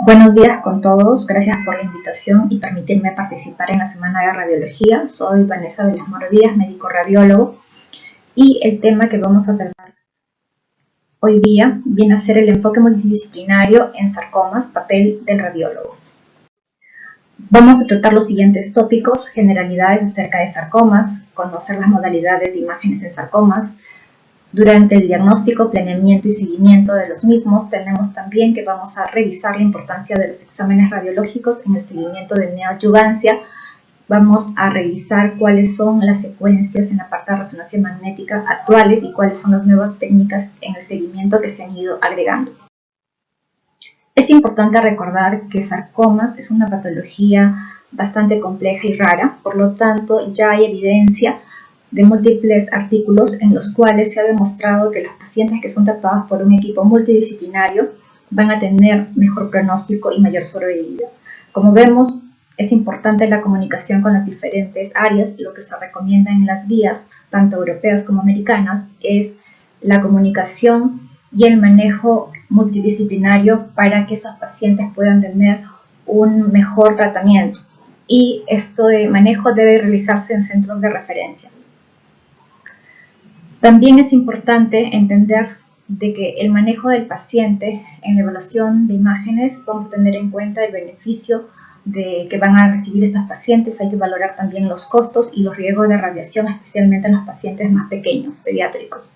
Buenos días con todos, gracias por la invitación y permitirme participar en la Semana de Radiología. Soy Vanessa de las Mora Díaz, médico radiólogo, y el tema que vamos a tratar hoy día viene a ser el enfoque multidisciplinario en sarcomas, papel del radiólogo. Vamos a tratar los siguientes tópicos: generalidades acerca de sarcomas, conocer las modalidades de imágenes en sarcomas. Durante el diagnóstico, planeamiento y seguimiento de los mismos, tenemos también que vamos a revisar la importancia de los exámenes radiológicos en el seguimiento de neoadyuvancia. Vamos a revisar cuáles son las secuencias en la parte de resonancia magnética actuales y cuáles son las nuevas técnicas en el seguimiento que se han ido agregando. Es importante recordar que sarcomas es una patología bastante compleja y rara, por lo tanto ya hay evidencia de múltiples artículos en los cuales se ha demostrado que los pacientes que son tratados por un equipo multidisciplinario van a tener mejor pronóstico y mayor sobrevida. Como vemos, es importante la comunicación con las diferentes áreas. Lo que se recomienda en las guías, tanto europeas como americanas, es la comunicación y el manejo multidisciplinario para que esos pacientes puedan tener un mejor tratamiento. Y este manejo debe realizarse en centros de referencia. También es importante entender de que el manejo del paciente en la evaluación de imágenes, vamos a tener en cuenta el beneficio que van a recibir estos pacientes. Hay que valorar también los costos y los riesgos de radiación, especialmente en los pacientes más pequeños, pediátricos.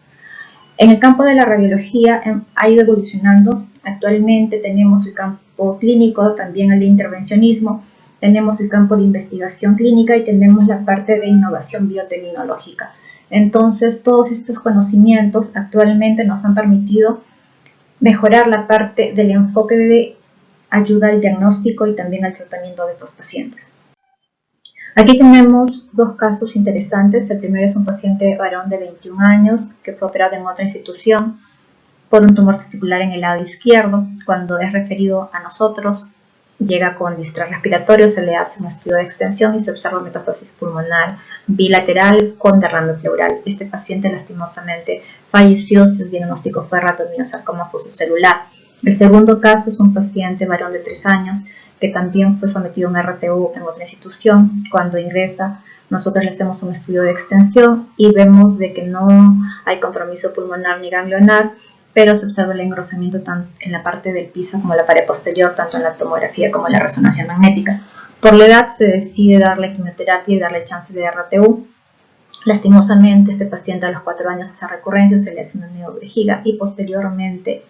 En el campo de la radiología ha ido evolucionando. Actualmente tenemos el campo clínico, también el de intervencionismo, tenemos el campo de investigación clínica y tenemos la parte de innovación biotecnológica. Entonces, todos estos conocimientos actualmente nos han permitido mejorar la parte del enfoque de ayuda al diagnóstico y también al tratamiento de estos pacientes. Aquí tenemos dos casos interesantes. El primero es un paciente varón de 21 años que fue operado en otra institución por un tumor testicular en el lado izquierdo. Cuando es referido a nosotros, llega con distrés respiratorio, se le hace un estudio de extensión y se observa metástasis pulmonar bilateral con derrame pleural. Este paciente lastimosamente falleció. Su diagnóstico fue rhabdomyosarcoma fosocelular. El segundo caso es un paciente varón de 3 años que también fue sometido a un RTU en otra institución. Cuando ingresa, nosotros le hacemos un estudio de extensión y vemos de que no hay compromiso pulmonar ni ganglionar, pero se observa el engrosamiento tanto en la parte del piso como en la pared posterior, tanto en la tomografía como en la resonancia magnética. Por la edad se decide darle quimioterapia y darle chance de RTU. Lastimosamente, este paciente a los 4 años hace recurrencia, se le hace una neovejiga y posteriormente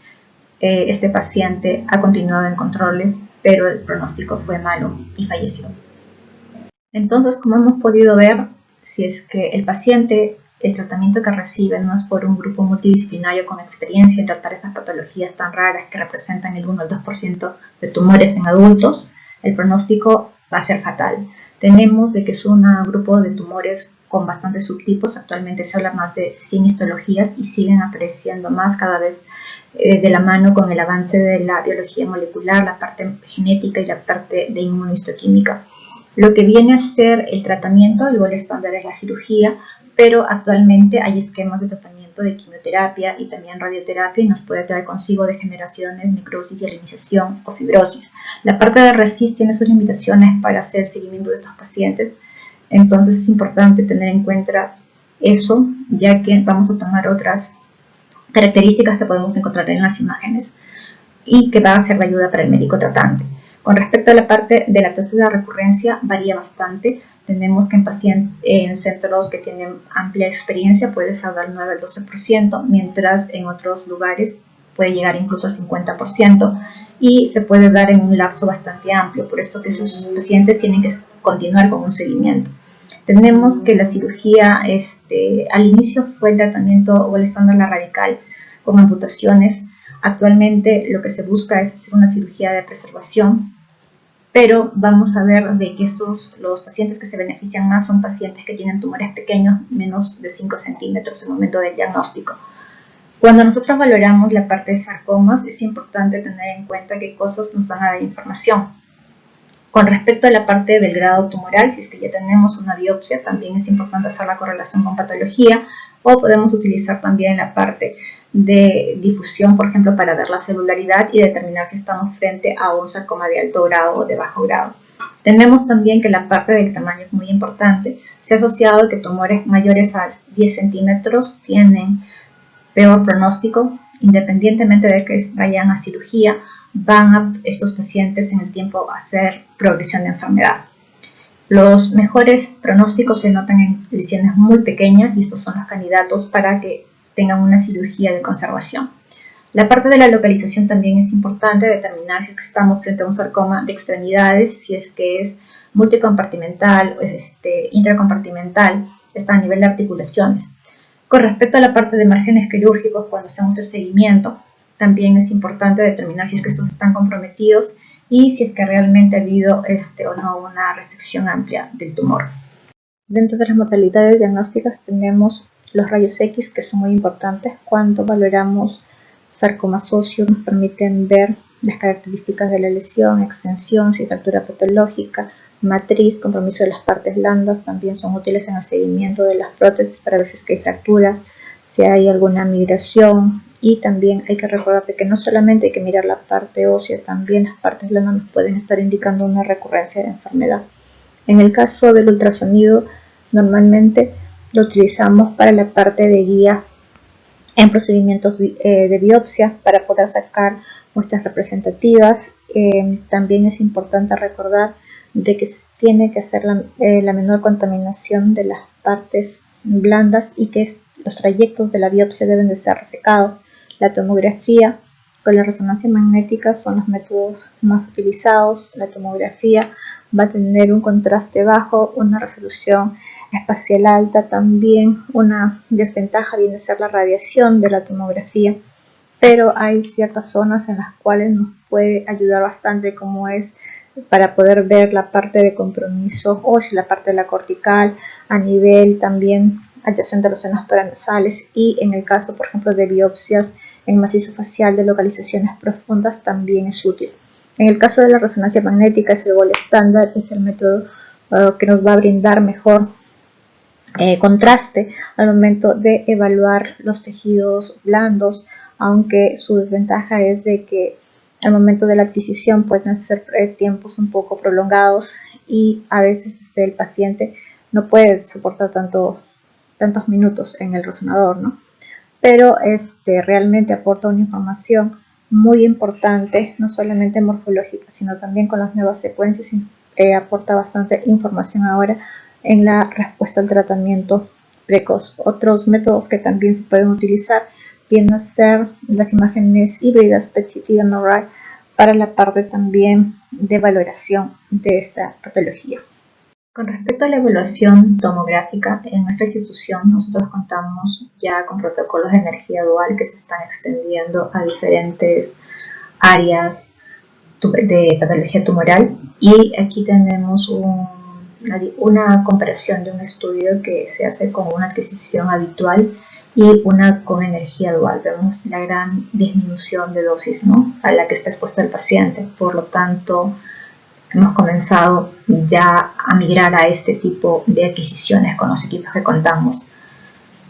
este paciente ha continuado en controles, pero el pronóstico fue malo y falleció. Entonces, como hemos podido ver, si es que el paciente, el tratamiento que recibe no es por un grupo multidisciplinario con experiencia en tratar estas patologías tan raras que representan el 1 al 2% de tumores en adultos, el pronóstico va a ser fatal. Tenemos de que es un grupo de tumores con bastantes subtipos. Actualmente se habla más de 100 histologías y siguen apareciendo más cada vez de la mano con el avance de la biología molecular, la parte genética y la parte de inmunohistoquímica. Lo que viene a ser el tratamiento, el gol estándar es la cirugía, pero actualmente hay esquemas de tratamiento de quimioterapia y también radioterapia y nos puede traer consigo degeneraciones, necrosis, hialinización o fibrosis. La parte de RECIST tiene sus limitaciones para hacer el seguimiento de estos pacientes, entonces es importante tener en cuenta eso, ya que vamos a tomar otras características que podemos encontrar en las imágenes y que va a ser de ayuda para el médico tratante. Con respecto a la parte de la tasa de recurrencia, varía bastante. Tenemos que en centros que tienen amplia experiencia puede ser del 9 al 12%, mientras en otros lugares puede llegar incluso al 50% y se puede dar en un lapso bastante amplio, por esto que esos pacientes tienen que continuar con un seguimiento. Tenemos que la cirugía al inicio fue el tratamiento o el estándar radical con amputaciones. Actualmente lo que se busca es hacer una cirugía de preservación, pero vamos a ver de que los pacientes que se benefician más son pacientes que tienen tumores pequeños, menos de 5 centímetros en el momento del diagnóstico. Cuando nosotros valoramos la parte de sarcomas, es importante tener en cuenta qué cosas nos van a dar información. Con respecto a la parte del grado tumoral, si es que ya tenemos una biopsia, también es importante hacer la correlación con patología, o podemos utilizar también la parte de difusión, por ejemplo, para ver la celularidad y determinar si estamos frente a un sarcoma de alto grado o de bajo grado. Tenemos también que la parte del tamaño es muy importante. Se ha asociado que tumores mayores a 10 centímetros tienen peor pronóstico, independientemente de que vayan a cirugía, van a estos pacientes en el tiempo a hacer progresión de enfermedad. Los mejores pronósticos se notan en lesiones muy pequeñas y estos son los candidatos para que tengan una cirugía de conservación. La parte de la localización también es importante, determinar si estamos frente a un sarcoma de extremidades, si es que es multicompartimental o intracompartimental, está a nivel de articulaciones. Con respecto a la parte de márgenes quirúrgicos, cuando hacemos el seguimiento, también es importante determinar si es que estos están comprometidos y si es que realmente ha habido o no una resección amplia del tumor. Dentro de las modalidades diagnósticas tenemos los rayos X, que son muy importantes cuando valoramos sarcomas óseos, nos permiten ver las características de la lesión, extensión, citatura patológica, matriz, compromiso de las partes blandas. También son útiles en el seguimiento de las prótesis para ver si es que hay fractura, si hay alguna migración. Y también hay que recordar que no solamente hay que mirar la parte ósea, también las partes blandas nos pueden estar indicando una recurrencia de enfermedad. En el caso del ultrasonido, normalmente lo utilizamos para la parte de guía en procedimientos de biopsia para poder sacar muestras representativas. También es importante recordar de que tiene que hacer la menor contaminación de las partes blandas y que los trayectos de la biopsia deben de ser resecados. La tomografía con la resonancia magnética son los métodos más utilizados. La tomografía va a tener un contraste bajo, una resolución espacial alta. También una desventaja viene a ser la radiación de la tomografía, pero hay ciertas zonas en las cuales nos puede ayudar bastante, como es para poder ver la parte de compromiso óseo, la parte de la cortical, a nivel también adyacente a los senos paranasales, y en el caso, por ejemplo, de biopsias en macizo facial de localizaciones profundas también es útil. En el caso de la resonancia magnética es el gold estándar, es el método que nos va a brindar mejor contraste al momento de evaluar los tejidos blandos, aunque su desventaja es de que al momento de la adquisición pueden ser tiempos un poco prolongados y a veces el paciente no puede soportar tantos minutos en el resonador, ¿no? Pero realmente aporta una información muy importante, no solamente morfológica, sino también con las nuevas secuencias, aporta bastante información ahora en la respuesta al tratamiento precoz. Otros métodos que también se pueden utilizar vienen a ser las imágenes híbridas PET-CT y MRI para la parte también de valoración de esta patología. Con respecto a la evaluación tomográfica, en nuestra institución nosotros contamos ya con protocolos de energía dual que se están extendiendo a diferentes áreas de patología tumoral, y aquí tenemos una comparación de un estudio que se hace con una adquisición habitual y una con energía dual. Vemos la gran disminución de dosis, ¿no?, a la que está expuesto el paciente. Por lo tanto, hemos comenzado ya a migrar a este tipo de adquisiciones con los equipos que contamos.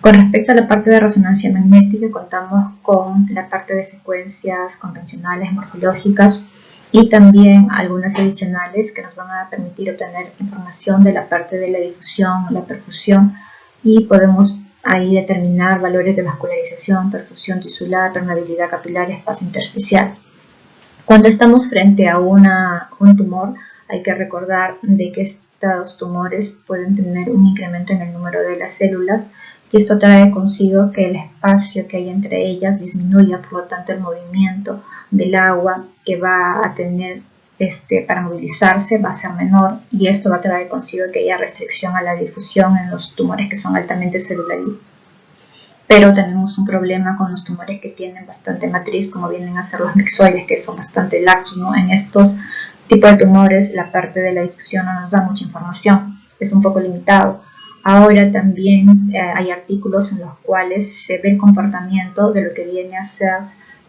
Con respecto a la parte de resonancia magnética, contamos con la parte de secuencias convencionales morfológicas y también algunas adicionales que nos van a permitir obtener información de la parte de la difusión, la perfusión, y podemos ahí determinar valores de vascularización, perfusión tisular, permeabilidad capilar y espacio intersticial. Cuando estamos frente a un tumor, hay que recordar de que estos tumores pueden tener un incremento en el número de las células, y esto trae consigo que el espacio que hay entre ellas disminuya, por lo tanto el movimiento del agua que va a tener para movilizarse va a ser menor, y esto va a traer consigo que haya restricción a la difusión en los tumores que son altamente celulares. Pero tenemos un problema con los tumores que tienen bastante matriz, como vienen a ser los mixoides, que son bastante laxos, ¿no? En estos tipos de tumores la parte de la difusión no nos da mucha información, es un poco limitado. Ahora también hay artículos en los cuales se ve el comportamiento de lo que viene a ser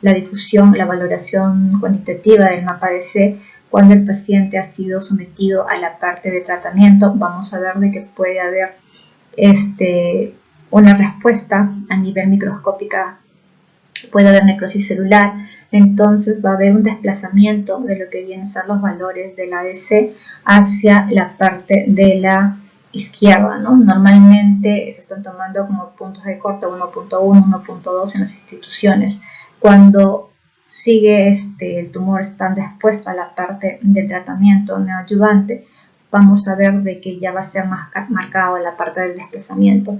la difusión, la valoración cuantitativa del mapa DC cuando el paciente ha sido sometido a la parte de tratamiento. Vamos a ver de que puede haber una respuesta a nivel microscópica puede haber necrosis celular, entonces va a haber un desplazamiento de lo que vienen a ser los valores del ADC hacia la parte de la izquierda, ¿no? Normalmente se están tomando como puntos de corte 1.1, 1.2 en las instituciones. Cuando sigue el tumor estando expuesto a la parte del tratamiento neoadyuvante, vamos a ver de que ya va a ser más marcado la parte del desplazamiento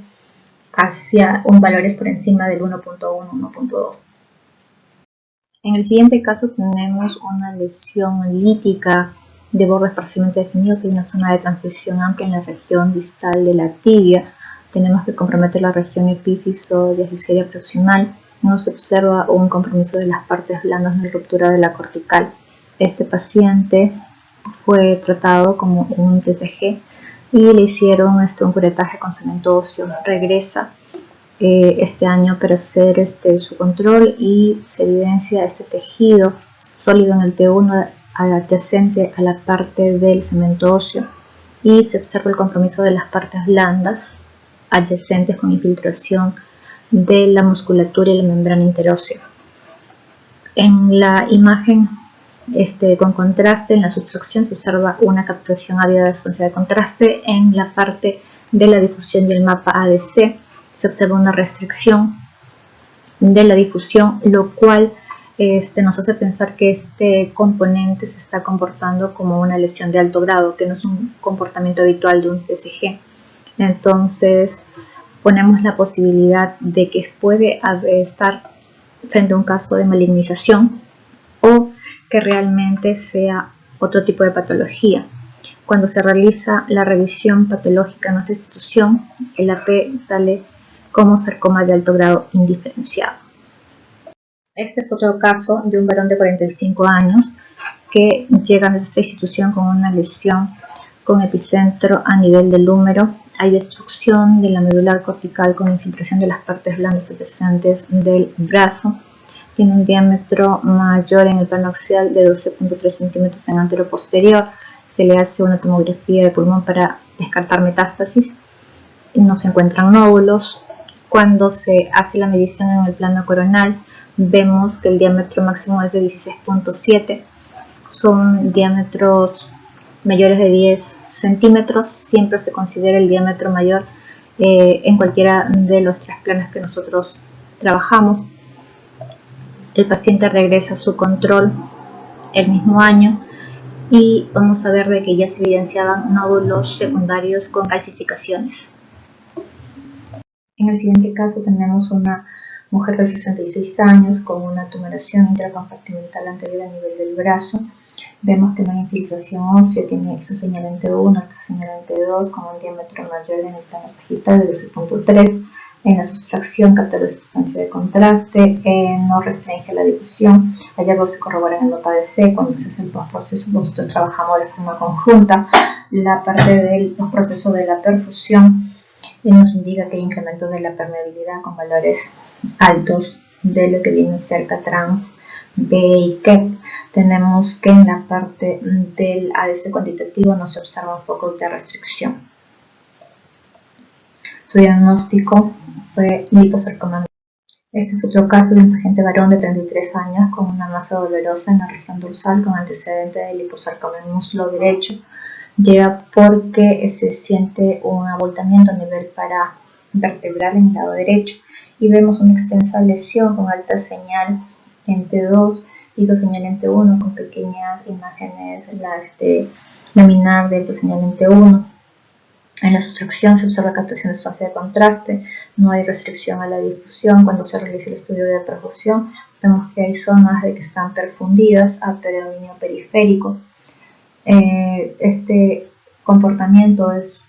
hacia un valores por encima del 1.1, 1.2. En el siguiente caso tenemos una lesión lítica de bordes parcialmente definidos y una zona de transición amplia en la región distal de la tibia. Tenemos que comprometer la región epífiso diafisaria proximal. No se observa un compromiso de las partes blandas ni ruptura de la cortical. Este paciente fue tratado como un TCG y le hicieron un curetaje con cemento óseo. Regresa este año para hacer su control y se evidencia este tejido sólido en el T1 adyacente a la parte del cemento óseo y se observa el compromiso de las partes blandas adyacentes con infiltración de la musculatura y la membrana interósea. En la imagen con contraste, en la sustracción se observa una captación ávida de ausencia de contraste. En la parte de la difusión del mapa ADC se observa una restricción de la difusión, lo cual nos hace pensar que este componente se está comportando como una lesión de alto grado, que no es un comportamiento habitual de un TCG. Entonces ponemos la posibilidad de que puede estar frente a un caso de malignización o que realmente sea otro tipo de patología. Cuando se realiza la revisión patológica en nuestra institución, el AP sale como sarcoma de alto grado indiferenciado. Este es otro caso de un varón de 45 años que llega a nuestra institución con una lesión con epicentro a nivel del húmero. Hay destrucción de la medular cortical con infiltración de las partes blandas adyacentes del brazo. Tiene un diámetro mayor en el plano axial de 12.3 centímetros en anteroposterior. Se le hace una tomografía de pulmón para descartar metástasis. No se encuentran nódulos. Cuando se hace la medición en el plano coronal, vemos que el diámetro máximo es de 16.7. Son diámetros mayores de 10 centímetros. Siempre se considera el diámetro mayor en cualquiera de los 3 planos que nosotros trabajamos. El paciente regresa a su control el mismo año y vamos a ver de que ya se evidenciaban nódulos secundarios con calcificaciones. En el siguiente caso tenemos una mujer de 66 años con una tumoración intracompartimental anterior a nivel del brazo. Vemos que no hay infiltración ósea, tiene exoseñalante 1, exoseñalante 2 con un diámetro mayor en el plano sagital de 12.3. En la sustracción capta la sustancia de contraste, no restringe la difusión. Hallazgos se corroboran en el mapa ADC. Cuando se hace el postproceso, nosotros trabajamos de forma conjunta. La parte del postproceso de la perfusión nos indica que hay incremento de la permeabilidad con valores altos de lo que viene a ser Catrans, B y KEP. Tenemos que en la parte del ADC cuantitativo no se observan focos de restricción. Su diagnóstico fue liposarcoma. Este es otro caso de un paciente varón de 33 años con una masa dolorosa en la región dorsal con antecedente de liposarcoma en muslo derecho. Llega porque se siente un abultamiento a nivel paravertebral en el lado derecho y vemos una extensa lesión con alta señal en T2 y señal en T1 con pequeñas imágenes laminar de alta señal en T1. En la sustracción se observa captación de sustancia de contraste, no hay restricción a la difusión. Cuando se realiza el estudio de perfusión, vemos que hay zonas de que están perfundidas a predominio periférico. Este comportamiento es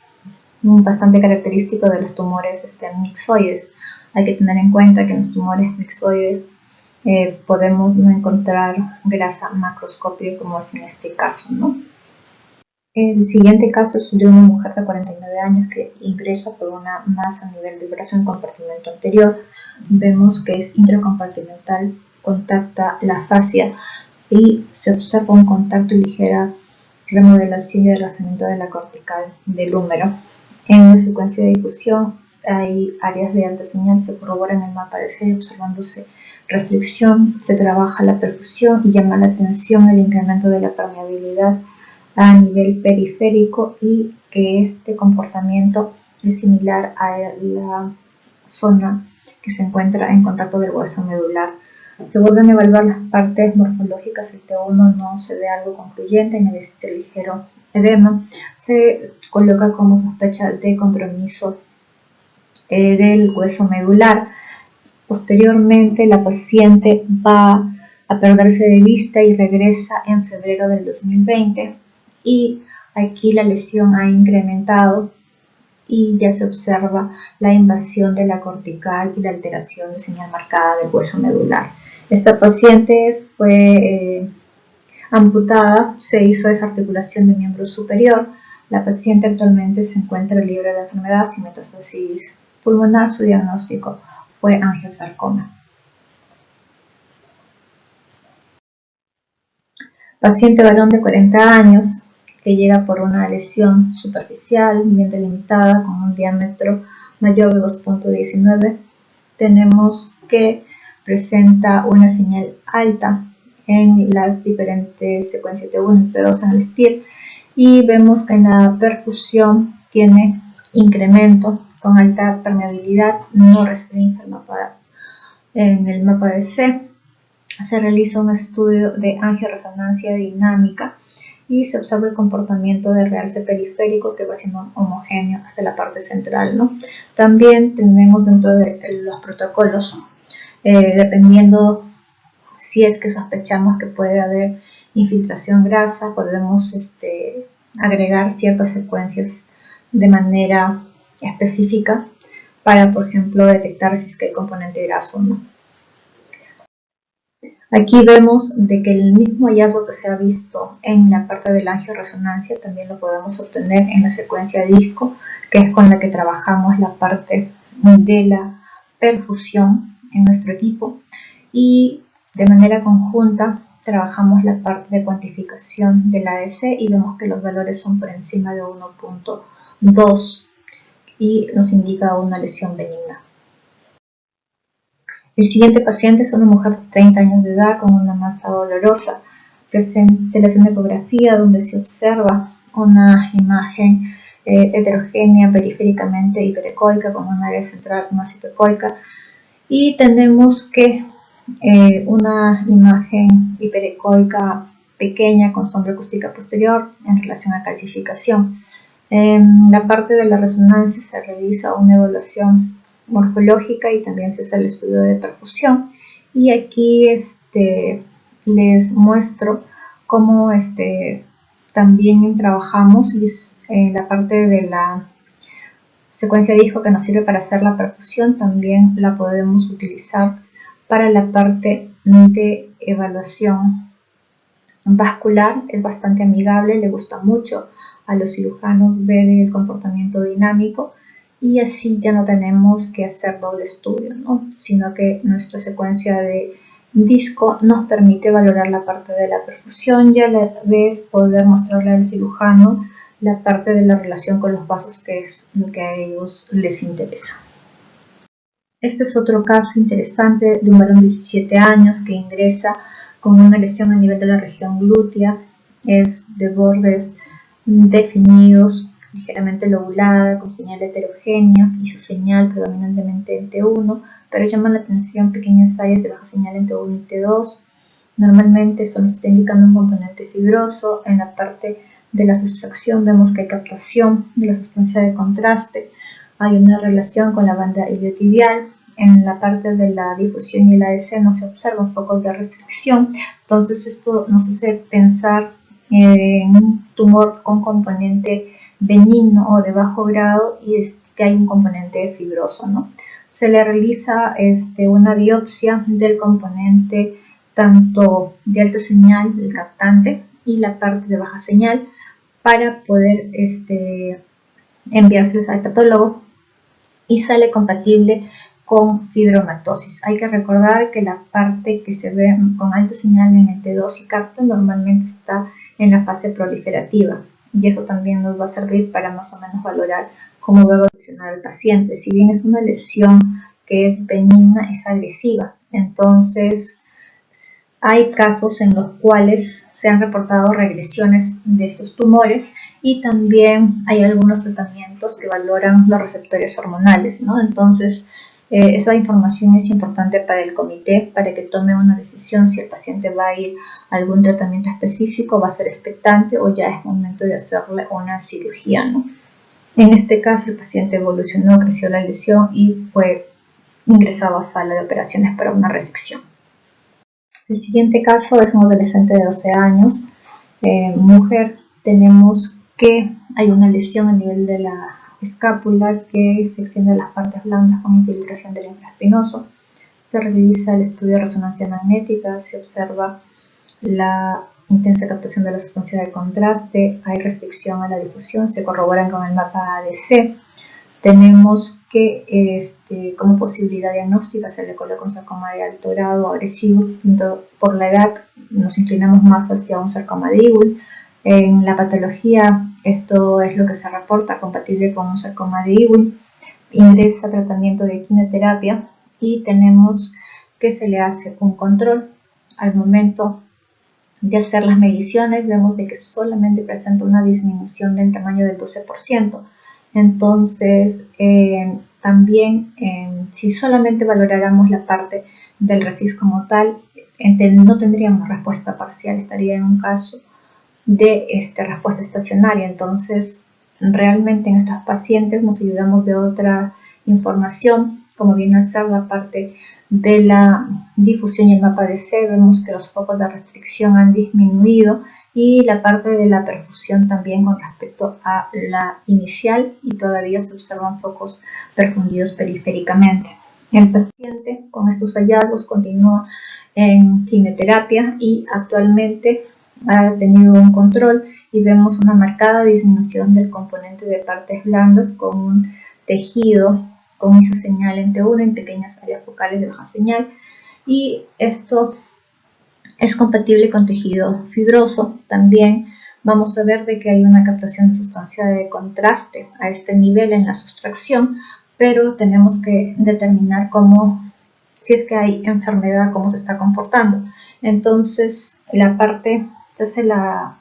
bastante característico de los tumores mixoides. Hay que tener en cuenta que en los tumores mixoides podemos no encontrar grasa macroscópica como es en este caso, ¿no? El siguiente caso es de una mujer de 49 años que ingresa por una masa a nivel del brazo en compartimento anterior. Vemos que es intracompartimental, contacta la fascia y se observa un contacto y ligera remodelación y adelgazamiento de la cortical del húmero. En la secuencia de difusión hay áreas de alta señal, se corrobora en el mapa de C observándose restricción, se trabaja la perfusión y llama la atención el incremento de la permeabilidad a nivel periférico y que este comportamiento es similar a la zona que se encuentra en contacto del hueso medular. Se vuelven a evaluar las partes morfológicas, el T1 no se ve algo concluyente, en el ligero edema, se coloca como sospecha de compromiso del hueso medular. Posteriormente la paciente va a perderse de vista y regresa en febrero del 2020 y aquí la lesión ha incrementado y ya se observa la invasión de la cortical y la alteración de señal marcada del hueso medular. Esta paciente fue amputada, se hizo desarticulación del miembro superior. La paciente actualmente se encuentra libre de enfermedad sin metástasis pulmonar. Su diagnóstico fue angiosarcoma. Paciente varón de 40 años que llega por una lesión superficial bien delimitada con un diámetro mayor de 2.19. Tenemos que presenta una señal alta en las diferentes secuencias T1 y T2 en el STIR y vemos que en la perfusión tiene incremento con alta permeabilidad, no restringe el mapa, en el mapa de C. Se realiza un estudio de angioresonancia dinámica y se observa el comportamiento del realce periférico que va siendo homogéneo hacia la parte central, ¿no? También tenemos dentro de los protocolos, dependiendo si es que sospechamos que puede haber infiltración grasa, podemos agregar ciertas secuencias de manera específica para, por ejemplo, detectar si es que hay componente graso o no. Aquí vemos de que el mismo hallazgo que se ha visto en la parte de la angioresonancia también lo podemos obtener en la secuencia disco, que es con la que trabajamos la parte de la perfusión en nuestro equipo, y de manera conjunta trabajamos la parte de cuantificación del ADC y vemos que los valores son por encima de 1.2 y nos indica una lesión benigna. El siguiente paciente es una mujer de 30 años de edad con una masa dolorosa. Se le hace una ecografía donde se observa una imagen heterogénea periféricamente hiperecoica con un área central más hiperecoica y tenemos que una imagen hiperecoica pequeña con sombra acústica posterior en relación a calcificación. En la parte de la resonancia se realiza una evaluación morfológica y también se hace el estudio de perfusión, y aquí les muestro cómo también trabajamos y la parte de la secuencia disco que nos sirve para hacer la perfusión también la podemos utilizar para la parte de evaluación vascular. Es bastante amigable, le gusta mucho a los cirujanos ver el comportamiento dinámico y así ya no tenemos que hacer doble estudio, ¿no? Sino que nuestra secuencia de disco nos permite valorar la parte de la perfusión y a la vez poder mostrarle al cirujano la parte de la relación con los vasos, que es lo que a ellos les interesa. Este es otro caso interesante de un varón de 17 años que ingresa con una lesión a nivel de la región glútea, es de bordes definidos, ligeramente lobulada, con señal heterogénea y su señal predominantemente en T1, pero llama la atención pequeñas áreas de baja señal en T1 y T2. Normalmente esto nos está indicando un componente fibroso. En la parte de la sustracción vemos que hay captación de la sustancia de contraste, hay una relación con la banda iliotibial. En la parte de la difusión y el ADC no se observan focos de restricción, entonces esto nos hace pensar en un tumor con componente benigno o de bajo grado y que hay un componente fibroso, ¿no? Se le realiza una biopsia del componente tanto de alta señal, el captante, y la parte de baja señal para poder enviárseles al patólogo y sale compatible con fibromatosis. Hay que recordar que la parte que se ve con alta señal en el T2 y capta normalmente está en la fase proliferativa. y eso también nos va a servir para más o menos valorar cómo va a evolucionar el paciente. Si bien es una lesión que es benigna, es agresiva. Entonces, hay casos en los cuales se han reportado regresiones de estos tumores y también hay algunos tratamientos que valoran los receptores hormonales, ¿no? Entonces, esa información es importante para el comité para que tome una decisión si el paciente va a ir a algún tratamiento específico, va a ser expectante o ya es momento de hacerle una cirugía, ¿no? En este caso, el paciente evolucionó, creció la lesión y fue ingresado a sala de operaciones para una resección. El siguiente caso es un adolescente de 12 años, mujer. Tenemos que hay una lesión a nivel de la escápula que se extiende a las partes blandas con infiltración del infraespinoso. Se revisa el estudio de resonancia magnética, se observa la intensa captación de la sustancia de contraste, hay restricción a la difusión, se corroboran con el mapa ADC. Tenemos que como posibilidad diagnóstica se le coloca un sarcoma de alto grado agresivo. Por la edad nos inclinamos más hacia un sarcoma de Ewell. En la patología esto es lo que se reporta compatible con un sarcoma de Ewell. Ingresa a tratamiento de quimioterapia y tenemos que se le hace un control. Al momento de hacer las mediciones vemos de que solamente presenta una disminución del tamaño del 12%. Entonces, también si solamente valoráramos la parte del RECIST como tal, no tendríamos respuesta parcial, estaría en un caso de respuesta estacionaria. Entonces, realmente en estos pacientes nos ayudamos de otra información, como viene a ser la parte de la difusión y el mapa ADC. Vemos que los focos de restricción han disminuido y la parte de la perfusión también con respecto a la inicial, y todavía se observan focos perfundidos periféricamente. El paciente con estos hallazgos continúa en quimioterapia y actualmente ha tenido un control y vemos una marcada disminución del componente de partes blandas con un tejido con isoseñal en T1 en pequeñas áreas focales de baja señal, y esto es compatible con tejido fibroso. También vamos a ver de que hay una captación de sustancia de contraste a este nivel en la sustracción, pero tenemos que determinar si es que hay enfermedad, cómo se está comportando. Entonces, se hace la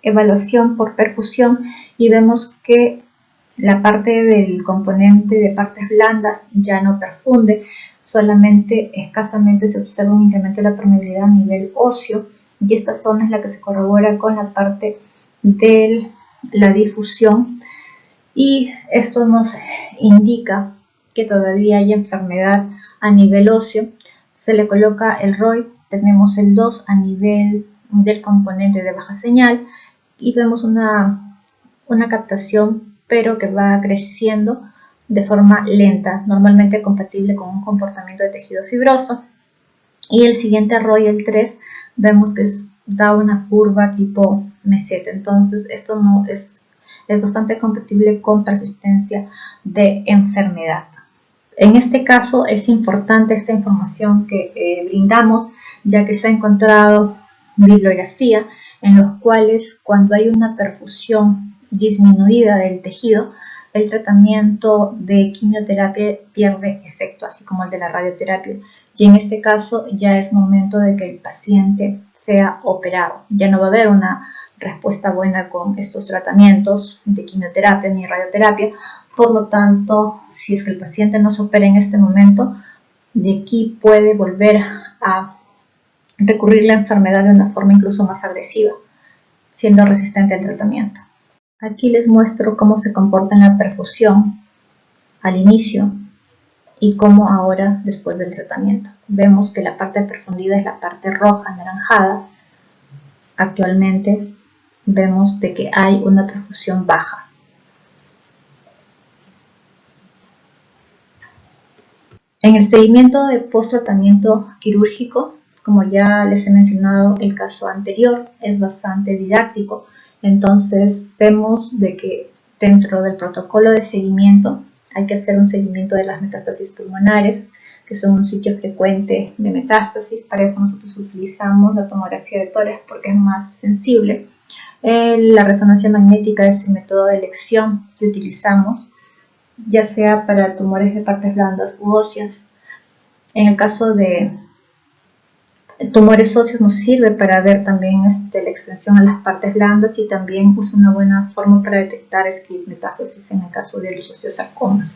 evaluación por perfusión y vemos que la parte del componente de partes blandas ya no perfunde, solamente escasamente se observa un incremento de la permeabilidad a nivel óseo, y esta zona es la que se corrobora con la parte de la difusión, y esto nos indica que todavía hay enfermedad a nivel óseo. Se le coloca el ROI, tenemos el 2 a nivel del componente de baja señal y vemos una captación pero que va creciendo de forma lenta, normalmente compatible con un comportamiento de tejido fibroso. Y el siguiente ROI, el 3, vemos que da una curva tipo meseta. Entonces esto no es bastante compatible con persistencia de enfermedad. En este caso es importante esta información que brindamos, ya que se ha encontrado bibliografía en los cuales cuando hay una perfusión disminuida del tejido, el tratamiento de quimioterapia pierde efecto, así como el de la radioterapia. Y en este caso ya es momento de que el paciente sea operado. Ya no va a haber una respuesta buena con estos tratamientos de quimioterapia ni radioterapia. Por lo tanto, si es que el paciente no se opera en este momento, de aquí puede volver a recurrir la enfermedad de una forma incluso más agresiva, siendo resistente al tratamiento. Aquí les muestro cómo se comporta en la perfusión al inicio y cómo ahora después del tratamiento. Vemos que la parte perfundida es la parte roja anaranjada. Actualmente vemos de que hay una perfusión baja. En el seguimiento de post-tratamiento quirúrgico, como ya les he mencionado, el caso anterior es bastante didáctico. Entonces vemos de que dentro del protocolo de seguimiento hay que hacer un seguimiento de las metástasis pulmonares, que son un sitio frecuente de metástasis. Para eso nosotros utilizamos la tomografía de tórax porque es más sensible. La resonancia magnética es el método de elección que utilizamos, ya sea para tumores de partes blandas u óseas. En el caso de tumores óseos nos sirve para ver también la extensión a las partes blandas, y también es una buena forma para detectar metástasis en el caso de los osteosarcomas.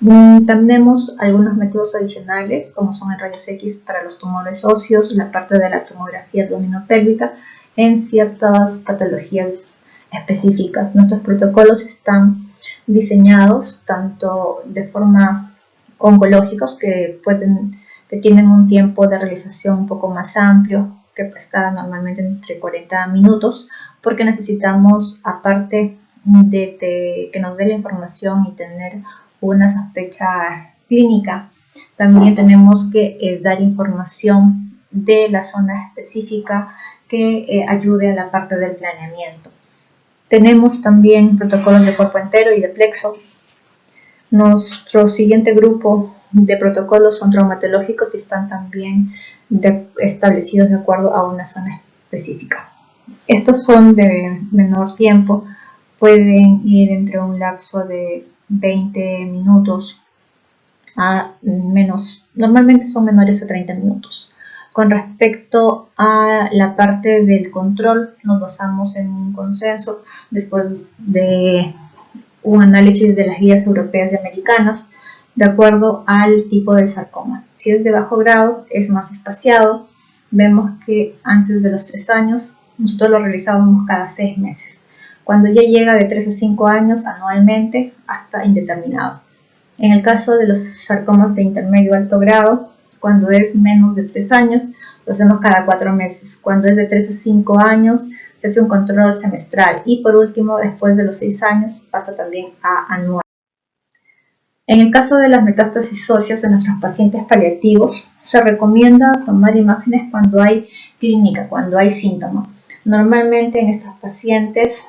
Tenemos algunos métodos adicionales, como son el rayos X para los tumores óseos, la parte de la tomografía abdominopélvica en ciertas patologías específicas. Nuestros protocolos están diseñados tanto de forma oncológicos, que tienen un tiempo de realización un poco más amplio, que está normalmente entre 40 minutos, porque necesitamos, aparte de que nos dé la información y tener una sospecha clínica, también tenemos que dar información de la zona específica que ayude a la parte del planeamiento. Tenemos también protocolos de cuerpo entero y de plexo. Nuestro siguiente grupo de protocolos son traumatológicos y están también establecidos de acuerdo a una zona específica. Estos son de menor tiempo, pueden ir entre un lapso de 20 minutos a menos, normalmente son menores a 30 minutos. Con respecto a la parte del control, nos basamos en un consenso después de un análisis de las guías europeas y americanas de acuerdo al tipo de sarcoma. Si es de bajo grado, es más espaciado. Vemos que antes de los 3 años, nosotros lo realizábamos cada 6 meses. Cuando ya llega de 3 a 5 años, anualmente, hasta indeterminado. En el caso de los sarcomas de intermedio alto grado, cuando es menos de 3 años, lo hacemos cada 4 meses. Cuando es de 3 a 5 años, se hace un control semestral. Y por último, después de los 6 años, pasa también a anual. En el caso de las metástasis óseas en nuestros pacientes paliativos, se recomienda tomar imágenes cuando hay clínica, cuando hay síntomas. Normalmente en estos pacientes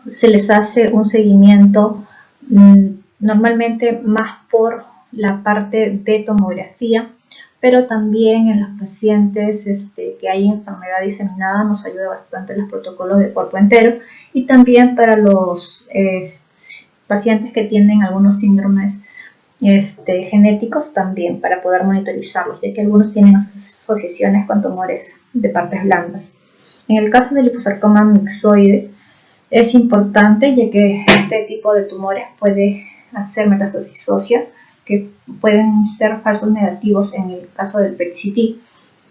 se les hace un seguimiento, normalmente más por la parte de tomografía, pero también en los pacientes que hay enfermedad diseminada nos ayuda bastante los protocolos de cuerpo entero, y también para los pacientes que tienen algunos síndromes genéticos, también para poder monitorizarlos, ya que algunos tienen asociaciones con tumores de partes blandas. En el caso del liposarcoma mixoide es importante, ya que este tipo de tumores puede hacer metástasis ósea, que pueden ser falsos negativos en el caso del PET-CT,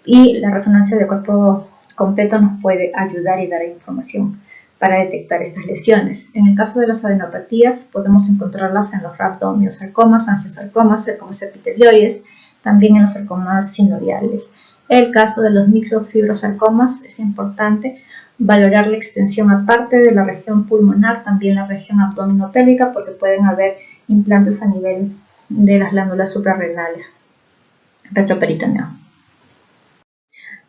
y la resonancia de cuerpo completo nos puede ayudar y dar información para detectar estas lesiones. En el caso de las adenopatías, podemos encontrarlas en los rhabdomyosarcomas, angiosarcomas, sarcomas epitelioides, también en los sarcomas sinoviales. En el caso de los mixofibrosarcomas, es importante valorar la extensión aparte de la región pulmonar, también la región abdominopélvica, porque pueden haber implantes a nivel de las glándulas suprarrenales, retroperitoneal.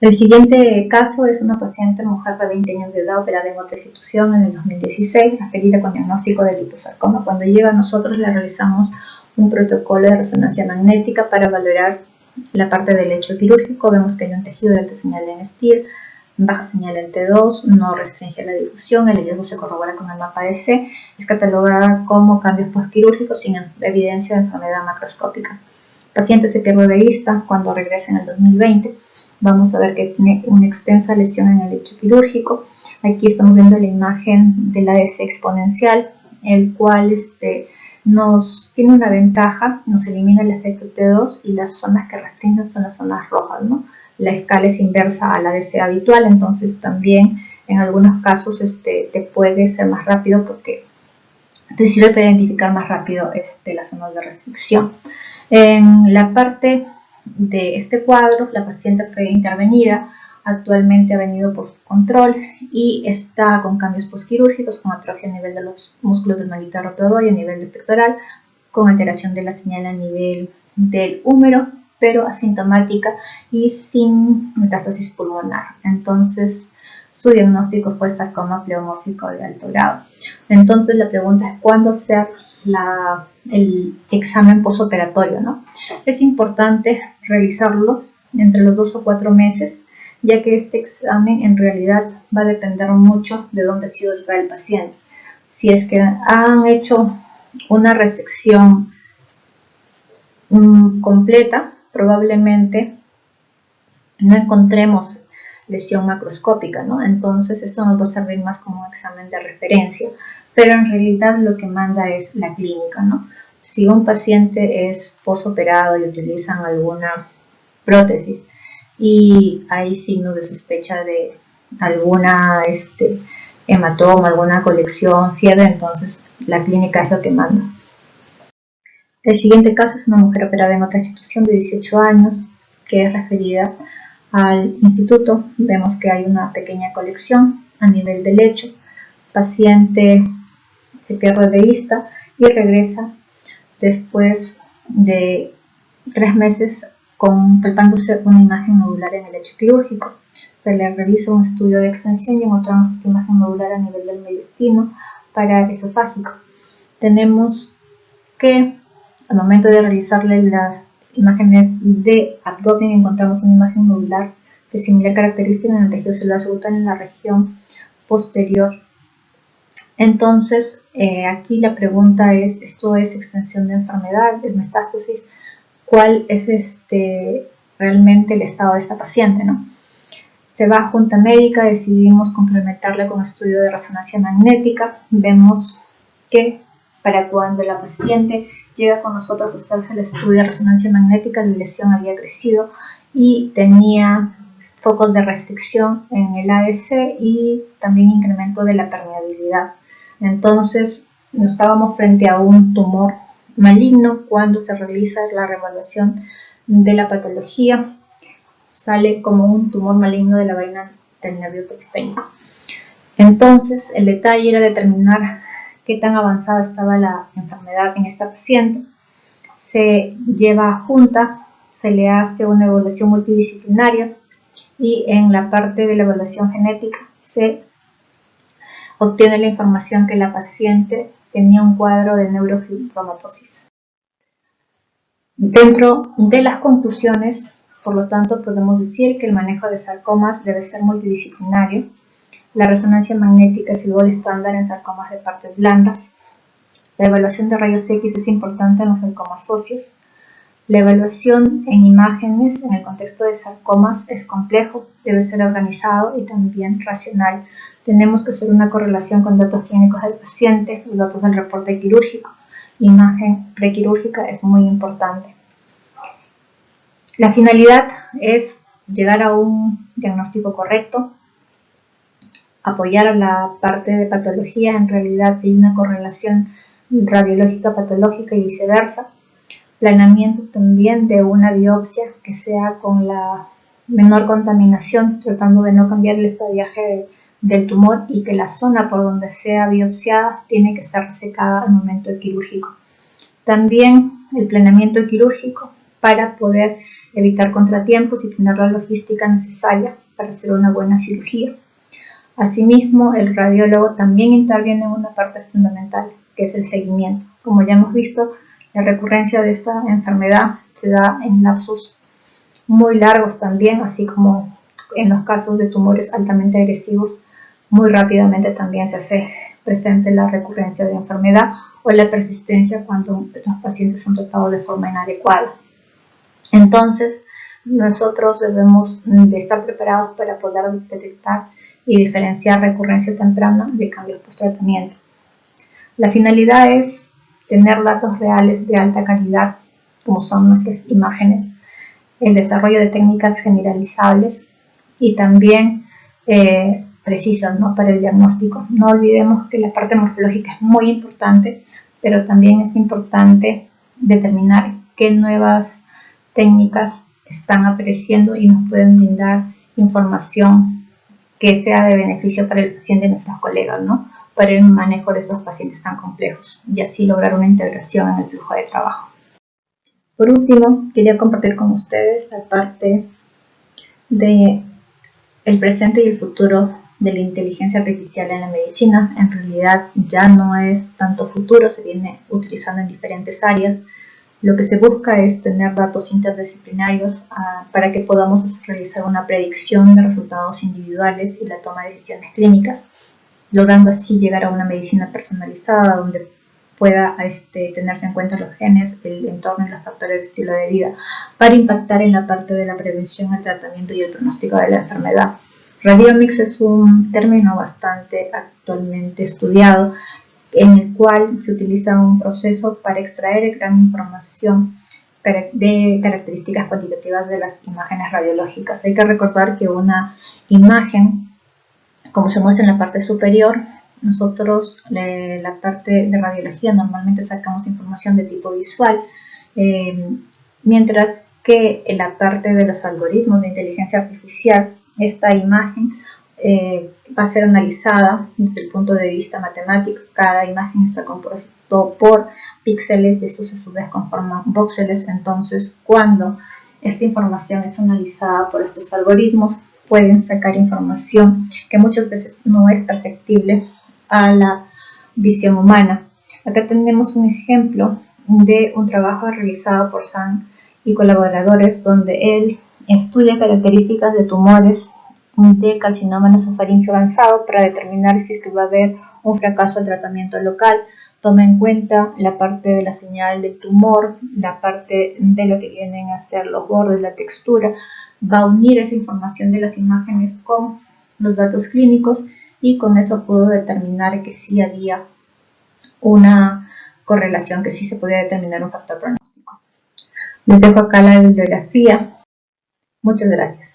El siguiente caso es una paciente mujer de 20 años de edad operada en otra institución en el 2016, referida con diagnóstico de liposarcoma. Cuando llega a nosotros le realizamos un protocolo de resonancia magnética para valorar la parte del lecho quirúrgico. Vemos que hay un tejido de alta señal en STIR, baja señal en T2, no restringe la difusión, el hallazgo se corrobora con el mapa de C, es catalogada como cambios postquirúrgicos sin evidencia de enfermedad macroscópica. El paciente se pierde de vista cuando regresa en el 2020. Vamos a ver que tiene una extensa lesión en el lecho quirúrgico. Aquí estamos viendo la imagen del ADC exponencial, el cual nos tiene una ventaja, nos elimina el efecto T2, y las zonas que restringen son las zonas rojas, ¿no? La escala es inversa al ADC habitual, entonces también en algunos casos te puede ser más rápido, porque te sirve para identificar más rápido las zonas de restricción. En la parte de este cuadro, la paciente fue intervenida, actualmente ha venido por su control y está con cambios postquirúrgicos, con atrofia a nivel de los músculos del manguito rotador y a nivel del pectoral, con alteración de la señal a nivel del húmero, pero asintomática y sin metástasis pulmonar. Entonces, su diagnóstico fue sarcoma pleomórfico de alto grado. Entonces, la pregunta es cuándo hacer el examen postoperatorio, ¿no? Es importante realizarlo entre los 2 o 4 meses, ya que este examen en realidad va a depender mucho de dónde ha sido el paciente. Si es que han hecho una resección completa, probablemente no encontremos lesión macroscópica, ¿no? Entonces esto nos va a servir más como un examen de referencia, pero en realidad lo que manda es la clínica, ¿no? Si un paciente es posoperado y utilizan alguna prótesis y hay signos de sospecha de alguna hematoma, alguna colección, fiebre, entonces la clínica es lo que manda. El siguiente caso es una mujer operada en otra institución de 18 años que es referida al instituto. Vemos que hay una pequeña colección a nivel del lecho. El paciente se pierde de vista y regresa después de 3 meses palpándose una imagen nodular en el lecho quirúrgico. Se le realiza un estudio de extensión y encontramos esta imagen nodular a nivel del mediastino para esofágico. Tenemos que al momento de realizarle las imágenes de abdomen encontramos una imagen nodular de similar característica en el tejido celular subcutáneo en la región posterior. Entonces, aquí la pregunta es, ¿esto es extensión de enfermedad, es metástasis? ¿Cuál es realmente el estado de esta paciente, ¿no? Se va a junta médica, decidimos complementarla con estudio de resonancia magnética. Vemos que para cuando la paciente llega con nosotros a hacerse el estudio de resonancia magnética, la lesión había crecido y tenía focos de restricción en el ADC y también incremento de la permeabilidad. Entonces, estábamos frente a un tumor maligno. Cuando se realiza la reevaluación de la patología, sale como un tumor maligno de la vaina del nervio periférico. Entonces, el detalle era determinar qué tan avanzada estaba la enfermedad en esta paciente. Se lleva a junta, se le hace una evaluación multidisciplinaria y en la parte de la evaluación genética se obtiene la información que la paciente tenía un cuadro de neurofibromatosis. Dentro de las conclusiones, por lo tanto, podemos decir que el manejo de sarcomas debe ser multidisciplinario. La resonancia magnética es el gol estándar en sarcomas de partes blandas. La evaluación de rayos X es importante en los sarcomas óseos. La evaluación en imágenes en el contexto de sarcomas es complejo, debe ser organizado y también racional. Tenemos que hacer una correlación con datos clínicos del paciente, los datos del reporte quirúrgico. La imagen prequirúrgica es muy importante. La finalidad es llegar a un diagnóstico correcto, apoyar la parte de patología. En realidad hay una correlación radiológica patológica y viceversa. Planeamiento también de una biopsia que sea con la menor contaminación, tratando de no cambiar el estadiaje del tumor y que la zona por donde sea biopsiada tiene que ser resecada al momento quirúrgico. También el planeamiento quirúrgico para poder evitar contratiempos y tener la logística necesaria para hacer una buena cirugía. Asimismo, el radiólogo también interviene en una parte fundamental, que es el seguimiento. Como ya hemos visto, la recurrencia de esta enfermedad se da en lapsos muy largos también, así como en los casos de tumores altamente agresivos, muy rápidamente también se hace presente la recurrencia de enfermedad o la persistencia cuando estos pacientes son tratados de forma inadecuada. Entonces, nosotros debemos de estar preparados para poder detectar y diferenciar recurrencia temprana de cambios post-tratamiento. La finalidad es tener datos reales de alta calidad, como son nuestras imágenes, el desarrollo de técnicas generalizables y también precisas, ¿no?, para el diagnóstico. No olvidemos que la parte morfológica es muy importante, pero también es importante determinar qué nuevas técnicas están apareciendo y nos pueden brindar información que sea de beneficio para el paciente y nuestros colegas, ¿no?, para el manejo de estos pacientes tan complejos y así lograr una integración en el flujo de trabajo. Por último, quería compartir con ustedes la parte de el presente y el futuro de la inteligencia artificial en la medicina. En realidad ya no es tanto futuro, se viene utilizando en diferentes áreas. Lo que se busca es tener datos interdisciplinarios para que podamos realizar una predicción de resultados individuales y la toma de decisiones clínicas, logrando así llegar a una medicina personalizada donde pueda tenerse en cuenta los genes, el entorno y los factores de estilo de vida para impactar en la parte de la prevención, el tratamiento y el pronóstico de la enfermedad. Radiomics es un término bastante actualmente estudiado en el cual se utiliza un proceso para extraer gran información de características cuantitativas de las imágenes radiológicas. Hay que recordar que una imagen, como se muestra en la parte superior, nosotros la parte de radiología normalmente sacamos información de tipo visual, mientras que en la parte de los algoritmos de inteligencia artificial, esta imagen va a ser analizada desde el punto de vista matemático. Cada imagen está compuesto por píxeles, y estos a su vez conforman voxeles. Entonces, cuando esta información es analizada por estos algoritmos, pueden sacar información que muchas veces no es perceptible a la visión humana. Acá tenemos un ejemplo de un trabajo realizado por Zhang y colaboradores, donde él estudia características de tumores de carcinoma nasofaríngeo avanzado para determinar si es que va a haber un fracaso al tratamiento local. Toma en cuenta la parte de la señal del tumor, la parte de lo que vienen a ser los bordes, la textura. Va a unir esa información de las imágenes con los datos clínicos y con eso pudo determinar que sí había una correlación, que sí se podía determinar un factor pronóstico. Les dejo acá la bibliografía. Muchas gracias.